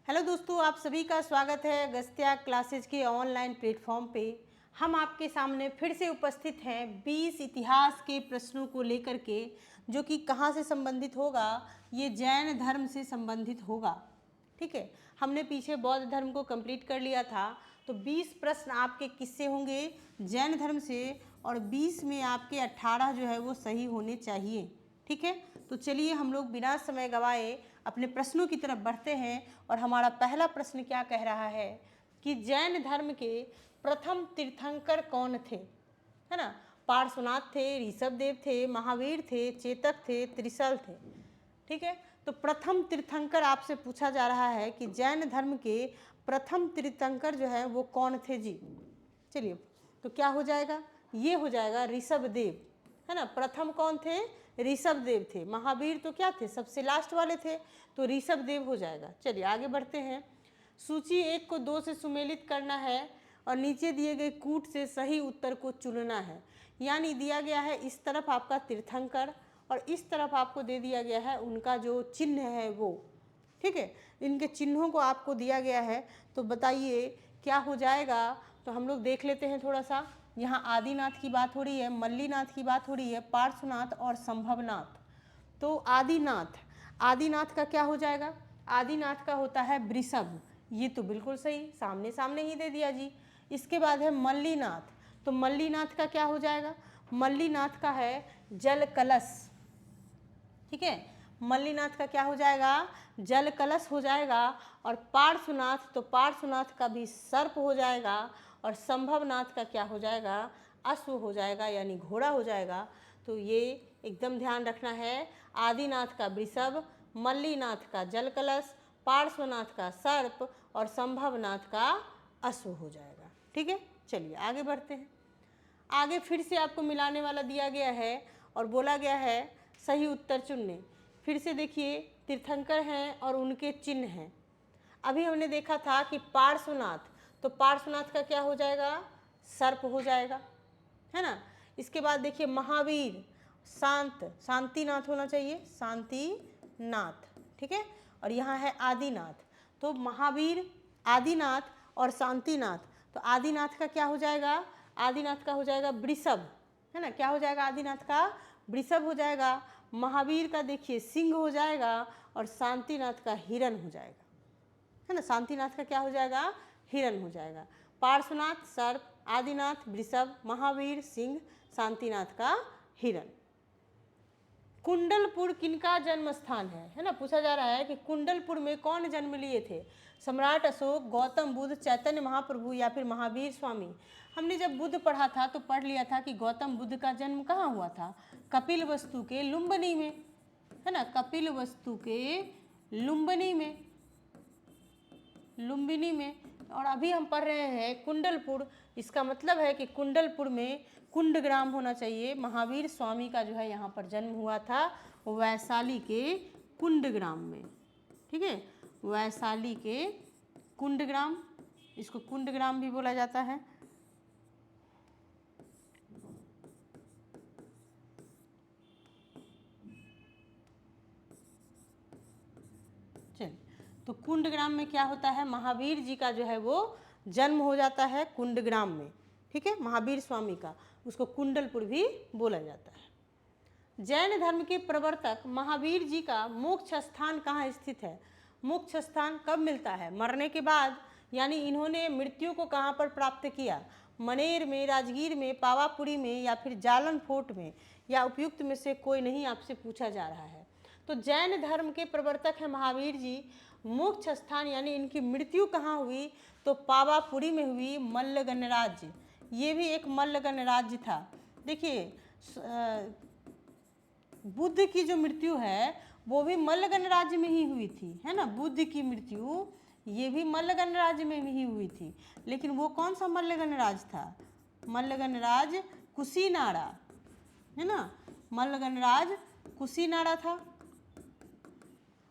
Hello दोस्तों, आप सभी का स्वागत है अगस्त्या क्लासेज के ऑनलाइन प्लेटफॉर्म पे। हम आपके सामने फिर से उपस्थित हैं 20 इतिहास के प्रश्नों को लेकर के, जो कि कहाँ से संबंधित होगा, ये जैन धर्म से संबंधित होगा। ठीक है, हमने पीछे बौद्ध धर्म को कंप्लीट कर लिया था, तो 20 प्रश्न आपके किससे होंगे, जैन धर्म से, और 20 में आपके 18 जो है वो सही होने चाहिए। ठीक है, तो चलिए हम लोग बिना समय गवाए अपने प्रश्नों की तरफ बढ़ते हैं। और हमारा पहला प्रश्न क्या कह रहा है कि जैन धर्म के प्रथम तीर्थंकर कौन थे, है ना। पार्श्वनाथ थे, ऋषभदेव थे, महावीर थे, चेतक थे, त्रिशल थे। ठीक है, तो प्रथम तीर्थंकर आपसे पूछा जा रहा है कि जैन धर्म के प्रथम तीर्थंकर जो है वो कौन थे जी। चलिए, तो क्या हो जाएगा, ये हो जाएगा ऋषभदेव, है ना। प्रथम कौन थे, ऋषभदेव थे। महावीर तो क्या थे, सबसे लास्ट वाले थे, तो ऋषभदेव हो जाएगा। चलिए आगे बढ़ते हैं। सूची 1 को 2 से सुमेलित करना है और नीचे दिए गए कूट से सही उत्तर को चुनना है। यानी दिया गया है इस तरफ आपका तीर्थंकर और इस तरफ आपको दे दिया गया है उनका जो चिन्ह है वो। ठीक है, इनके चिन्हों को आपको दिया गया है, तो बताइए क्या हो जाएगा। तो हम लोग देख लेते हैं थोड़ा सा। यहाँ आदिनाथ की बात हो रही है, मल्लीनाथ की बात हो रही है, पार्श्वनाथ और संभवनाथ। तो आदिनाथ का क्या हो जाएगा, आदिनाथ का होता है वृषभ। ये तो बिल्कुल सही, सामने सामने ही दे दिया जी। इसके बाद है मल्लीनाथ, तो मल्लीनाथ का क्या हो जाएगा, मल्लीनाथ का है जल कलश। ठीक है, मल्लीनाथ का क्या हो जाएगा, जल कलश हो जाएगा। और पार्श्वनाथ, तो पार्श्वनाथ का भी सर्प हो जाएगा। और संभवनाथ का क्या हो जाएगा, अश्व हो जाएगा, यानी घोड़ा हो जाएगा। तो ये एकदम ध्यान रखना है, आदिनाथ का वृषभ, मल्लीनाथ का जल कलश, पार्श्वनाथ का सर्प और संभवनाथ का अश्व हो जाएगा। ठीक है, चलिए आगे बढ़ते हैं। आगे फिर से आपको मिलाने वाला दिया गया है और बोला गया है सही उत्तर चुनने। फिर से देखिए, तीर्थंकर हैं और उनके चिन्ह हैं। अभी हमने देखा था कि पार्श्वनाथ, तो पार्श्वनाथ का क्या हो जाएगा, सर्प हो जाएगा, है ना। इसके बाद देखिए महावीर, शांतिनाथ होना चाहिए, शांतिनाथ। ठीक है, और यहाँ है आदिनाथ, तो महावीर, आदिनाथ और शांतिनाथ। तो आदिनाथ का क्या हो जाएगा, आदिनाथ का हो जाएगा वृषभ, है ना। क्या हो जाएगा, आदिनाथ का वृषभ हो जाएगा। महावीर का देखिए सिंह हो जाएगा और शांतिनाथ का हिरण हो जाएगा, है ना। शांतिनाथ का क्या हो जाएगा, हिरण हो जाएगा। पार्श्वनाथ सर्प, आदिनाथ वृषभ, महावीर सिंह, शांतिनाथ का हिरण। कुंडलपुर किनका जन्म स्थान है ना। पूछा जा रहा है कि कुंडलपुर में कौन जन्म लिए थे, सम्राट अशोक, गौतम बुद्ध, चैतन्य महाप्रभु या फिर महावीर स्वामी। हमने जब बुद्ध पढ़ा था तो पढ़ लिया था कि गौतम बुद्ध का जन्म कहाँ हुआ था, कपिलवस्तु के लुम्बिनी में, है ना। कपिलवस्तु के लुम्बिनी में। और अभी हम पढ़ रहे हैं कुंडलपुर, इसका मतलब है कि कुंडलपुर में कुंडग्राम होना चाहिए। महावीर स्वामी का जो है यहाँ पर जन्म हुआ था वैशाली के कुंडग्राम में। ठीक है, वैशाली के कुंडग्राम, इसको कुंडग्राम भी बोला जाता है। चलिए, तो कुंडग्राम में क्या होता है, महावीर जी का जो है वो जन्म हो जाता है कुंडग्राम में। ठीक है, महावीर स्वामी का, उसको कुंडलपुर भी बोला जाता है। जैन धर्म के प्रवर्तक महावीर जी का मोक्ष स्थान कहाँ स्थित है। मोक्ष स्थान कब मिलता है, मरने के बाद, यानी इन्होंने मृत्यु को कहाँ पर प्राप्त किया, मनेर में, राजगीर में, पावापुरी में या फिर जालन फोर्ट में, या उपयुक्त में से कोई नहीं आपसे पूछा जा रहा है। तो जैन धर्म के प्रवर्तक हैं महावीर जी। मोक्ष स्थान यानी इनकी मृत्यु कहाँ हुई, तो पावापुरी में हुई, मल्ल गणराज्य। ये भी एक मल्ल गणराज्य था। देखिए, बुद्ध की जो मृत्यु है वो भी मल्ल गणराज्य में ही हुई थी, है ना। बुद्ध की मृत्यु ये भी मल्ल गणराज्य में ही हुई थी, लेकिन वो कौन सा मल्ल गणराज्य था, मल्ल गणराज्य कुशीनाड़ा, है ना। मल्ल गणराज्य कुशीनाड़ा था।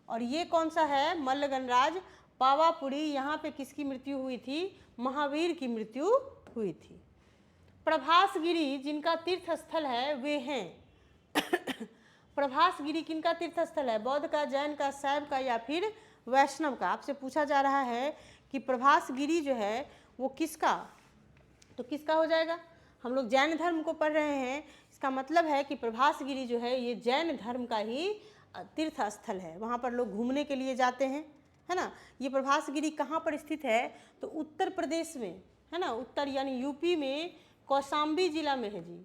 और ये कौन सा है, मल्ल गणराज्य पावापुरी। यहाँ पे किसकी मृत्यु हुई थी, महावीर की मृत्यु हुई थी। प्रभासगिरी जिनका तीर्थ स्थल है वे हैं प्रभासगिरी किनका तीर्थ स्थल है, बौद्ध का, जैन का, शैव का या फिर वैष्णव का। आपसे पूछा जा रहा है कि प्रभासगिरी जो है वो किसका, तो किसका हो जाएगा? हम लोग जैन धर्म को पढ़ रहे हैं, इसका मतलब है कि प्रभासगिरी जो है ये जैन धर्म का ही तीर्थ स्थल है, वहाँ पर लोग घूमने के लिए जाते हैं, है ना। ये प्रभासगिरी कहाँ पर स्थित है? तो उत्तर प्रदेश में, है ना, उत्तर यानी यूपी में कौशाम्बी जिला में है जी,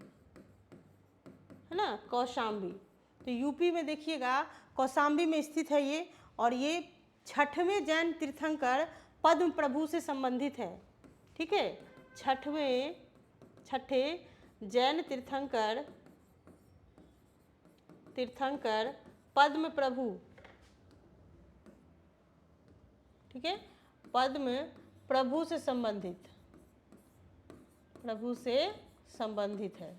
है ना, कौशाम्बी। तो यूपी में देखिएगा कौशाम्बी में स्थित है ये, और ये 6वें जैन तीर्थंकर पद्म प्रभु से संबंधित है। ठीक है, छठे जैन तीर्थंकर पद्म प्रभु, ठीक है, पद्म प्रभु से संबंधित है।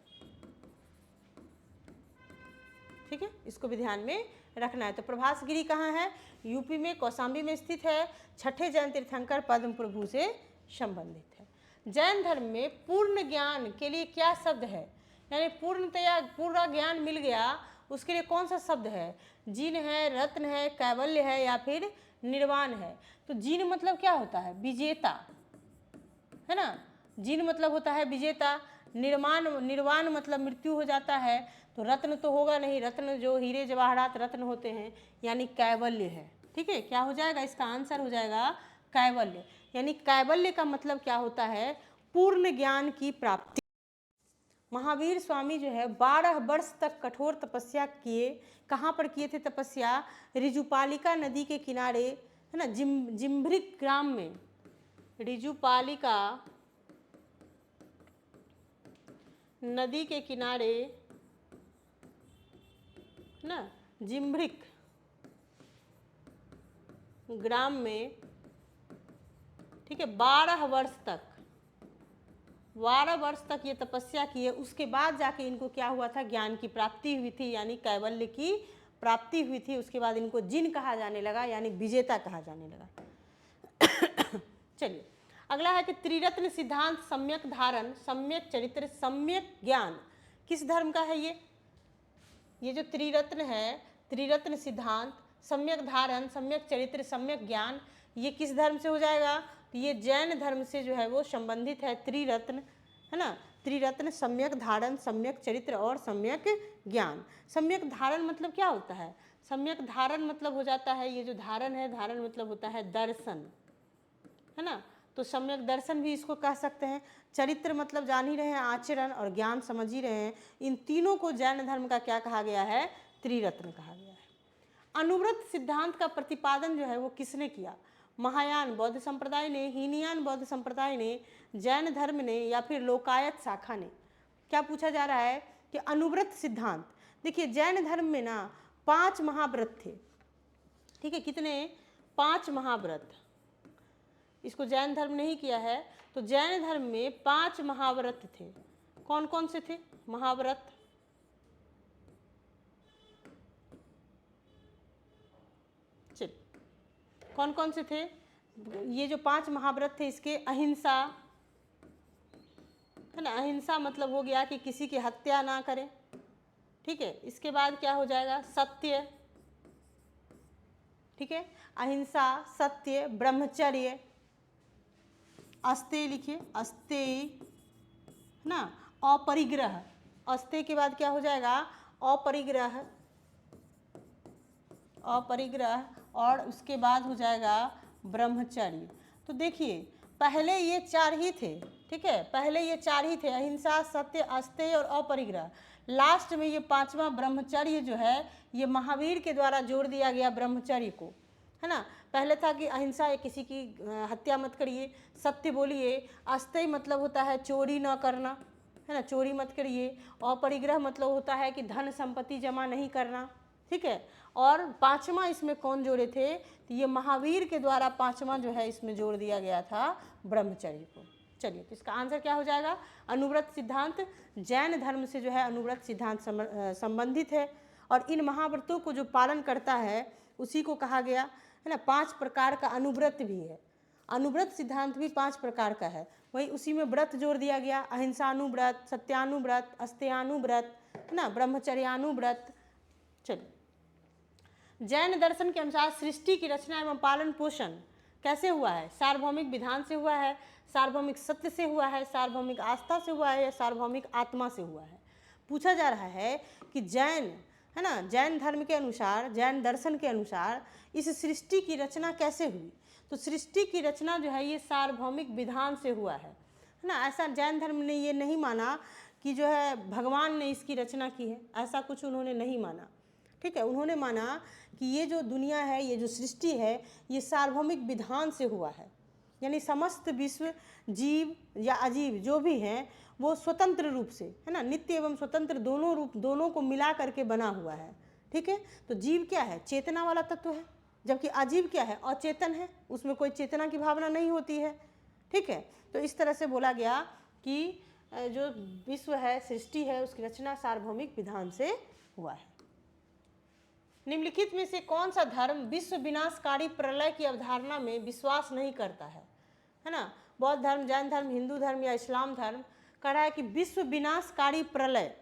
ठीक है, इसको भी ध्यान में रखना है। तो प्रभासगिरी कहाँ है? यूपी में कौशाम्बी में स्थित है, 6ठे जैन तीर्थंकर पद्म प्रभु से संबंधित है। जैन धर्म में पूर्ण ज्ञान के लिए क्या शब्द है? यानी पूर्णतया पूरा ज्ञान मिल गया उसके लिए कौन सा शब्द है? जिन है, रत्न है, कैवल्य है या फिर निर्वाण है? तो जिन मतलब क्या होता है? विजेता, है ना। जिन मतलब होता है विजेता। निर्वाण मतलब मृत्यु हो जाता है। तो रत्न तो होगा नहीं, रत्न जो हीरे जवाहरात रत्न होते हैं, यानी कैवल्य है। ठीक है, क्या हो जाएगा? इसका आंसर हो जाएगा कैवल्य। यानी कैवल्य का मतलब क्या होता है? पूर्ण ज्ञान की प्राप्ति। महावीर स्वामी जो है 12 वर्ष तक कठोर तपस्या किए। कहाँ पर किए थे तपस्या? ऋजुपालिका नदी के किनारे, है ना, जिम्भृक ग्राम में। ऋजुपालिका नदी के किनारे, है ना, जिम्भृक ग्राम में, ठीक है, 12 वर्ष तक ये तपस्या किए। उसके बाद जाके इनको क्या हुआ था? ज्ञान की प्राप्ति हुई थी, यानी कैवल्य की प्राप्ति हुई थी। उसके बाद इनको जिन कहा जाने लगा, यानी विजेता कहा जाने लगा। चलिए, अगला है कि त्रिरत्न सिद्धांत, सम्यक धारण, सम्यक चरित्र, सम्यक ज्ञान किस धर्म का है? ये जो त्रिरत्न है, त्रिरत्न सिद्धांत, सम्यक धारण, सम्यक चरित्र, सम्यक ज्ञान, ये किस धर्म से हो जाएगा? तो ये जैन धर्म से जो है वो संबंधित है। त्रिरत्न, है ना, त्रिरत्न, सम्यक धारण, सम्यक चरित्र और सम्यक ज्ञान। सम्यक धारण मतलब क्या होता है? सम्यक धारण मतलब हो जाता है, ये जो धारण है, धारण मतलब होता है दर्शन, है ना। तो सम्यक दर्शन भी इसको कह सकते हैं। चरित्र मतलब जान ही रहे हैं, आचरण, और ज्ञान समझ ही रहे हैं। इन तीनों को जैन धर्म का क्या कहा गया है? त्रिरत्न कहा गया है। अनुव्रत सिद्धांत का प्रतिपादन जो है वो किसने किया? महायान बौद्ध संप्रदाय ने, हीनयान बौद्ध संप्रदाय ने, जैन धर्म ने या फिर लोकायत शाखा ने? क्या पूछा जा रहा है कि अनुव्रत सिद्धांत। देखिए जैन धर्म में ना 5 महाव्रत थे। ठीक है, कितने? 5 महाव्रत। इसको जैन धर्म ने ही किया है। तो जैन धर्म में 5 महाव्रत थे। कौन कौन से थे महाव्रत? चल, कौन कौन से थे? ये जो 5 महाव्रत थे, इसके अहिंसा, है ना, अहिंसा मतलब हो गया कि किसी की हत्या ना करें। ठीक है, इसके बाद क्या हो जाएगा? सत्य, ठीक है, अहिंसा, सत्य, ब्रह्मचर्य, अस्तेय लिखिए, अस्तेय, है ना, अपरिग्रह। अस्तेय के बाद क्या हो जाएगा? अपरिग्रह, अपरिग्रह, और उसके बाद हो जाएगा ब्रह्मचर्य। तो देखिए पहले ये 4 ही थे। ठीक है, पहले ये 4 ही थे, अहिंसा, सत्य, अस्तेय और अपरिग्रह। लास्ट में ये 5वां ब्रह्मचर्य जो है, ये महावीर के द्वारा जोड़ दिया गया ब्रह्मचर्य को, है ना। पहले था कि अहिंसा, किसी की हत्या मत करिए, सत्य बोलिए, अस्तेय मतलब होता है चोरी न करना, है ना, चोरी मत करिए, अपरिग्रह मतलब होता है कि धन संपत्ति जमा नहीं करना। ठीक है, और 5वां इसमें कौन जोड़े थे? तो ये महावीर के द्वारा 5वां जो है इसमें जोड़ दिया गया था ब्रह्मचर्य को। चलिए, तो इसका आंसर क्या हो जाएगा? अनुव्रत सिद्धांत। जैन धर्म से जो है अनुव्रत सिद्धांत संबंधित है, और इन महाव्रतों को जो पालन करता है उसी को कहा गया, है ना। 5 प्रकार का अनुव्रत भी है। अनुव्रत सिद्धांत भी 5 प्रकार का है, वही उसी में व्रत जोड़ दिया गया, अहिंसानुव्रत, सत्यानुव्रत, अस्तेयानुव्रत, है ना, ब्रह्मचर्यानुव्रत। चलिए, जैन दर्शन के अनुसार सृष्टि की रचना एवं पालन पोषण कैसे हुआ है? सार्वभौमिक विधान से हुआ है, सार्वभौमिक सत्य से हुआ है, सार्वभौमिक आस्था से हुआ है या सार्वभौमिक आत्मा से हुआ है? पूछा जा रहा है कि जैन, है ना, जैन धर्म के अनुसार, जैन दर्शन के अनुसार इस सृष्टि की रचना कैसे हुई? तो सृष्टि की रचना जो है ये सार्वभौमिक विधान से हुआ है ना। ऐसा जैन धर्म ने ये नहीं माना कि जो है भगवान ने इसकी रचना की है, ऐसा कुछ उन्होंने नहीं माना। ठीक है, उन्होंने माना कि ये जो दुनिया है, ये जो सृष्टि है, ये सार्वभौमिक विधान से हुआ है, यानी समस्त विश्व, जीव या अजीव जो भी हैं वो स्वतंत्र रूप से, है ना, नित्य एवं स्वतंत्र दोनों रूप, दोनों को मिला करके बना हुआ है। ठीक है, तो जीव क्या है? चेतना वाला तत्व है, जबकि अजीव क्या है? अचेतन है, उसमें कोई चेतना की भावना नहीं होती है। ठीक है, तो इस तरह से बोला गया कि जो विश्व है, सृष्टि है, उसकी रचना सार्वभौमिक विधान से हुआ है। निम्नलिखित में से कौन सा धर्म विश्व विनाशकारी प्रलय की अवधारणा में विश्वास नहीं करता है ना? बौद्ध धर्म, जैन धर्म, हिंदू धर्म या इस्लाम धर्म कह रहा है कि विश्व विनाशकारी प्रलय,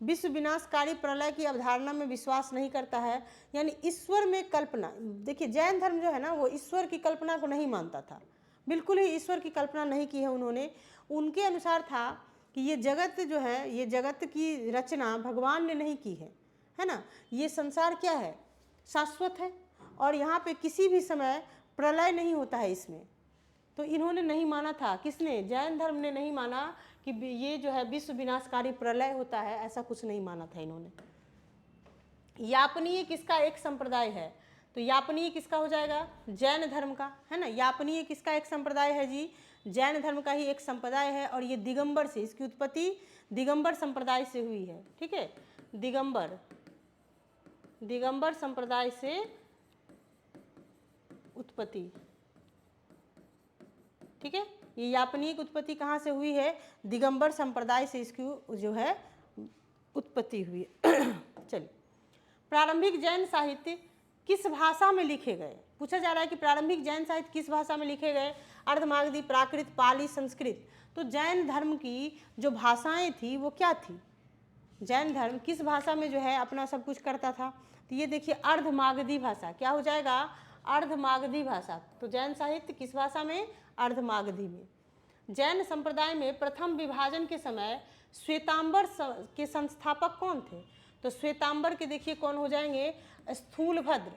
विश्व विनाशकारी प्रलय की अवधारणा में विश्वास नहीं करता है, यानी ईश्वर में कल्पना। देखिए, जैन धर्म जो है ना, वो ईश्वर की कल्पना को नहीं मानता था, बिल्कुल ही ईश्वर की कल्पना नहीं की है उन्होंने। उनके अनुसार था कि ये जगत जो है, ये जगत की रचना भगवान ने नहीं की है ना। ये संसार क्या है? शाश्वत है, और यहाँ पे किसी भी समय प्रलय नहीं होता है इसमें। तो इन्होंने नहीं माना था, किसने? जैन धर्म ने नहीं माना कि ये जो है विश्व विनाशकारी प्रलय होता है, ऐसा कुछ नहीं माना था इन्होंने। यापनीय किसका एक संप्रदाय है? तो यापनीय किसका हो जाएगा? जैन धर्म का, है ना। यापनीय किसका एक संप्रदाय है जी? जैन धर्म का ही एक संप्रदाय है, और ये दिगंबर से, इसकी उत्पत्ति दिगंबर संप्रदाय से हुई है। ठीक है, दिगंबर संप्रदाय से उत्पत्ति। ठीक है, ये यापनीय की उत्पत्ति कहाँ से हुई है? दिगंबर संप्रदाय से इसकी जो है उत्पत्ति हुई है। चलिए, प्रारंभिक जैन साहित्य किस भाषा में लिखे गए? पूछा जा रहा है कि प्रारंभिक जैन साहित्य किस भाषा में लिखे गए? अर्धमागधी, प्राकृत, पाली, संस्कृत। तो जैन धर्म की जो भाषाएं थी वो क्या थी? जैन धर्म किस भाषा में जो है अपना सब कुछ करता था? तो ये देखिए, अर्धमागधी भाषा। क्या हो जाएगा? अर्धमागधी भाषा। तो जैन साहित्य किस भाषा में? अर्धमागधी में। जैन संप्रदाय में प्रथम विभाजन के समय श्वेतांबर के संस्थापक कौन थे? तो श्वेतांबर के देखिए कौन हो जाएंगे? स्थूलभद्र,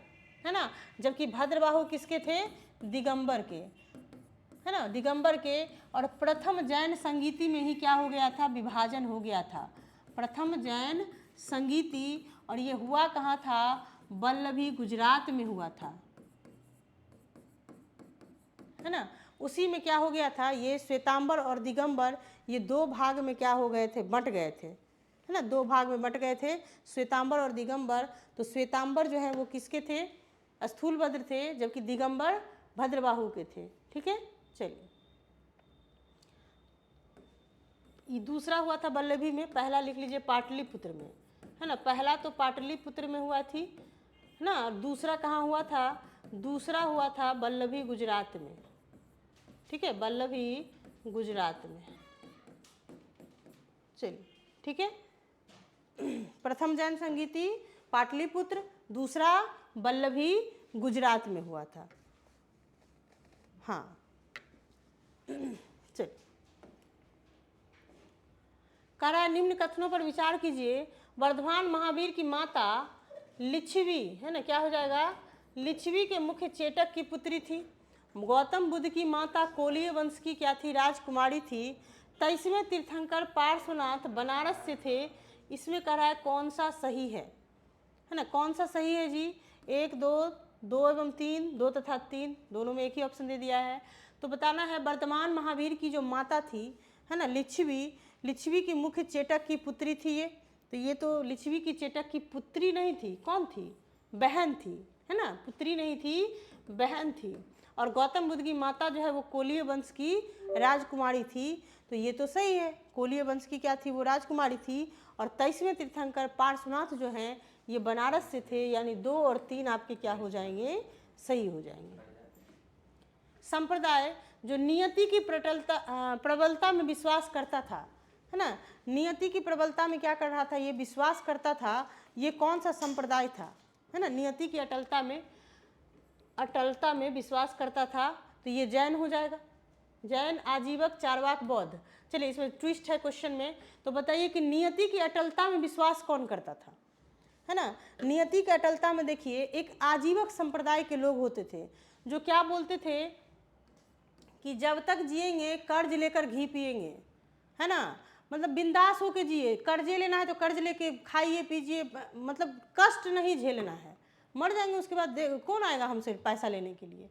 है ना, जबकि भद्रबाहु किसके थे? दिगंबर के, है ना, दिगंबर के। और प्रथम जैन संगीति में ही क्या हो गया था? विभाजन हो गया था, प्रथम जैन संगीति। और ये हुआ कहाँ था? वल्लभी, गुजरात में हुआ था, है ना। उसी में क्या हो गया था? ये श्वेतांबर और दिगंबर, ये दो भाग में क्या हो गए थे? बंट गए थे, है ना, दो भाग में बंट गए थे श्वेतांबर और दिगंबर। तो श्वेतांबर जो है वो किसके थे? स्थूलभद्र थे, जबकि दिगंबर भद्रबाहु के थे। ठीक है, चलिए, ये दूसरा हुआ था वल्लभी में, पहला लिख लीजिए पाटलिपुत्र में, है ना। पहला तो पाटलिपुत्र में हुआ थी, है ना, और दूसरा कहाँ हुआ था? दूसरा हुआ था वल्लभी, गुजरात में। ठीक है, वल्लभी, गुजरात में। चलिए, ठीक है, प्रथम जैन संगीति पाटलिपुत्र, दूसरा वल्लभी, गुजरात में हुआ था। हाँ, चलिए, कह रहा है निम्न कथनों पर विचार कीजिए। वर्धमान महावीर की माता लिच्छवी, है ना, क्या हो जाएगा? लिच्छवी के मुख्य चेटक की पुत्री थी। गौतम बुद्ध की माता कोलीय वंश की क्या थी? राजकुमारी थी। 23वें तीर्थंकर पार्श्वनाथ बनारस से थे। इसमें कह रहा है कौन सा सही है ना, कौन सा सही है जी? 1, 2, 2 एवं 3, 2 तथा 3, दोनों में एक ही ऑप्शन दे दिया है। तो बताना है वर्तमान महावीर की जो माता थी, है ना, लिच्छवी, लिच्छवी की मुख्य चेटक की पुत्री थी ये। तो ये तो लिच्छवी की चेटक की पुत्री नहीं थी, कौन थी? बहन थी, है ना, पुत्री नहीं थी, बहन थी। और गौतम बुद्ध की माता जो है वो कोलीय वंश की राजकुमारी थी। तो ये तो सही है, कोलीय वंश की क्या थी? वो राजकुमारी थी। और 23वें तीर्थंकर पार्श्वनाथ जो हैं ये बनारस से थे, यानी 2 और 3 आपके क्या हो जाएंगे? सही हो जाएंगे। संप्रदाय जो नियति की प्रबलता में विश्वास करता था, है ना, नियति की प्रबलता में क्या कर रहा था? ये विश्वास करता था। ये कौन सा संप्रदाय था? है ना, नियति की अटलता में विश्वास करता था, तो ये जैन हो जाएगा। जैन, आजीवक, चार्वाक, बौद्ध। चलिए इसमें ट्विस्ट है क्वेश्चन में, तो बताइए कि नियति की अटलता में विश्वास कौन करता था, है ना। नियति की अटलता में देखिए एक आजीवक संप्रदाय के लोग होते थे जो क्या बोलते थे कि जब तक जिएंगे कर्ज लेकर घी पिएंगे, है ना, मतलब बिंदास होके जिए, कर्जे लेना है तो कर्ज लेके खाइए पीजिए, मतलब कष्ट नहीं झेलना है, मर जाएंगे उसके बाद कौन आएगा हमसे पैसा लेने के लिए,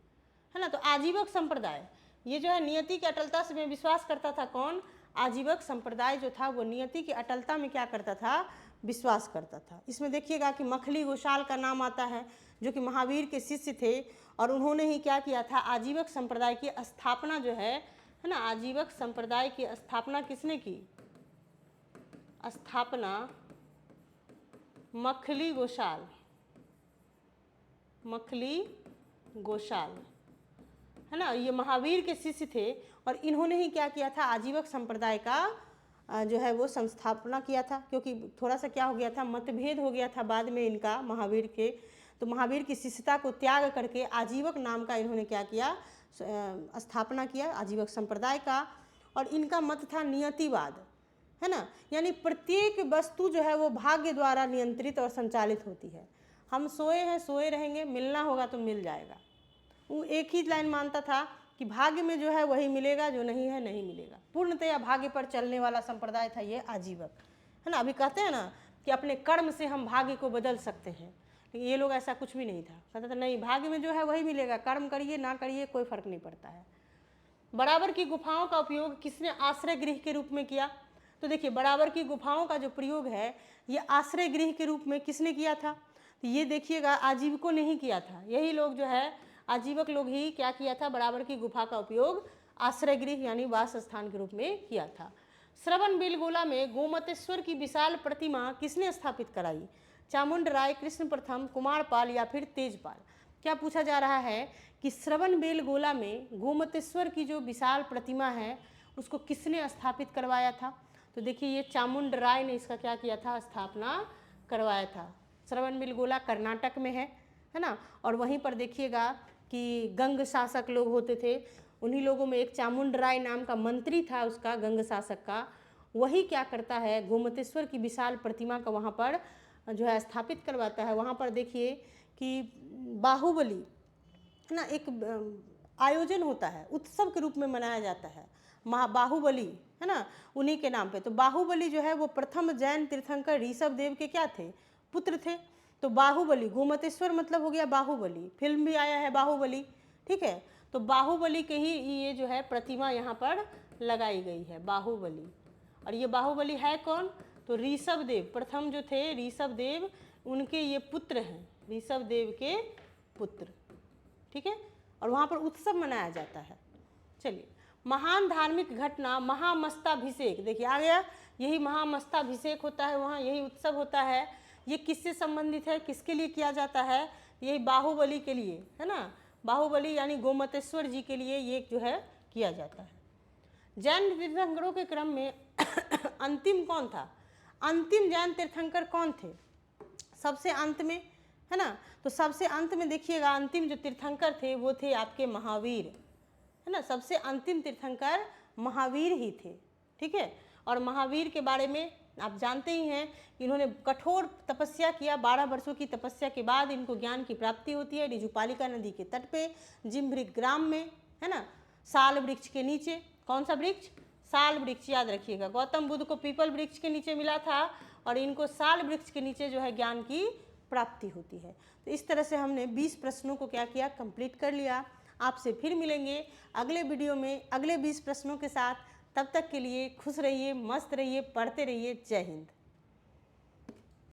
है ना। तो आजीवक संप्रदाय ये जो है नियति की अटलता से में विश्वास करता था। कौन? आजीवक संप्रदाय जो था वो नियति की अटलता में क्या करता था? विश्वास करता था। इसमें देखिएगा कि मखली घोषाल का नाम आता है जो कि महावीर के शिष्य थे और उन्होंने ही क्या किया था? आजीवक संप्रदाय की स्थापना जो है ना, आजीवक संप्रदाय की स्थापना किसने की? स्थापना मखली घोषाल, है ना, ये महावीर के शिष्य थे और इन्होंने ही क्या किया था? आजीवक संप्रदाय का जो है वो संस्थापना किया था। क्योंकि थोड़ा सा क्या हो गया था, मतभेद हो गया था बाद में इनका महावीर के, तो महावीर की शिष्यता को त्याग करके आजीवक नाम का इन्होंने क्या किया? स्थापना किया आजीवक संप्रदाय का। और इनका मत था नियतिवाद, है ना, यानी प्रत्येक वस्तु जो है वो भाग्य द्वारा नियंत्रित और संचालित होती है। हम सोए हैं, सोए रहेंगे, मिलना होगा तो मिल जाएगा। वो एक ही लाइन मानता था कि भाग्य में जो है वही मिलेगा, जो नहीं है नहीं मिलेगा। पूर्णतया भाग्य पर चलने वाला संप्रदाय था ये आजीवक, है ना। अभी कहते हैं ना कि अपने कर्म से हम भाग्य को बदल सकते हैं, लेकिन ये लोग ऐसा कुछ भी नहीं था। कहता था नहीं, भाग्य में जो है वही मिलेगा, कर्म करिए ना करिए कोई फर्क नहीं पड़ता है। बराबर की गुफाओं का उपयोग किसने आश्रय गृह के रूप में किया? तो देखिए बराबर की गुफाओं का जो प्रयोग है ये आश्रय गृह के रूप में किसने किया था? तो ये देखिएगा आजीवकों ने ही किया था। यही लोग जो है आजीवक लोग ही क्या किया था? बराबर की गुफा का उपयोग आश्रय गृह यानी वास स्थान के रूप में किया था। श्रवण बेलगोला में गोमतेश्वर की विशाल प्रतिमा किसने स्थापित कराई? चामुंड राय, कृष्ण प्रथम, कुमारपाल या फिर तेजपाल? क्या पूछा जा रहा है कि श्रवण बेलगोला में गोमतेश्वर की जो विशाल प्रतिमा है उसको किसने स्थापित करवाया था? तो देखिए ये चामुंड राय ने इसका क्या किया था? स्थापना करवाया था। श्रवण बेलगोला कर्नाटक में है ना। और वहीं पर देखिएगा कि गंग शासक लोग होते थे, उन्हीं लोगों में एक चामुंड राय नाम का मंत्री था उसका, गंग शासक का। वही क्या करता है? गोमतेश्वर की विशाल प्रतिमा का वहाँ पर जो है स्थापित करवाता है। वहाँ पर देखिए कि बाहुबली, है ना, एक आयोजन होता है, उत्सव के रूप में मनाया जाता है, बाहुबली, है ना, उन्हीं के नाम पे। तो बाहुबली जो है वो प्रथम जैन तीर्थंकर ऋषभ देव के क्या थे? पुत्र थे। तो बाहुबली, गोमतेश्वर मतलब हो गया बाहुबली, फिल्म भी आया है बाहुबली, ठीक है। तो बाहुबली के ही ये जो है प्रतिमा यहाँ पर लगाई गई है, बाहुबली। और ये बाहुबली है कौन? तो ऋषभ देव, प्रथम जो थे ऋषभ देव, उनके ये पुत्र हैं, ऋषभ देव के पुत्र, ठीक है। और वहाँ पर उत्सव मनाया जाता है। चलिए, महान धार्मिक घटना महामस्ताभिषेक, देखिए आ गया, यही महामस्ताभिषेक होता है वहाँ, यही उत्सव होता है। ये किससे संबंधित है? किसके लिए किया जाता है? यही बाहुबली के लिए, है ना, बाहुबली यानी गोमतेश्वर जी के लिए ये जो है किया जाता है। जैन तीर्थंकरों के क्रम में अंतिम कौन था? अंतिम जैन तीर्थंकर कौन थे? सबसे अंत में, है ना। तो सबसे अंत में देखिएगा अंतिम जो तीर्थंकर थे वो थे आपके महावीर, है ना। सबसे अंतिम तीर्थंकर महावीर ही थे, ठीक है। और महावीर के बारे में आप जानते ही हैं कि इन्होंने कठोर तपस्या किया। 12 वर्षों की तपस्या के बाद इनको ज्ञान की प्राप्ति होती है रिजुपालिका नदी के तट पे, जिम्भृग ग्राम में, है ना, साल वृक्ष के नीचे। कौन सा वृक्ष? साल वृक्ष, याद रखिएगा। गौतम बुद्ध को पीपल वृक्ष के नीचे मिला था और इनको साल वृक्ष के नीचे जो है ज्ञान की प्राप्ति होती है। तो इस तरह से हमने 20 प्रश्नों को क्या किया? कंप्लीट कर लिया। आपसे फिर मिलेंगे अगले वीडियो में अगले 20 प्रश्नों के साथ। तब तक के लिए खुश रहिए, मस्त रहिए, पढ़ते रहिए। जय हिंद।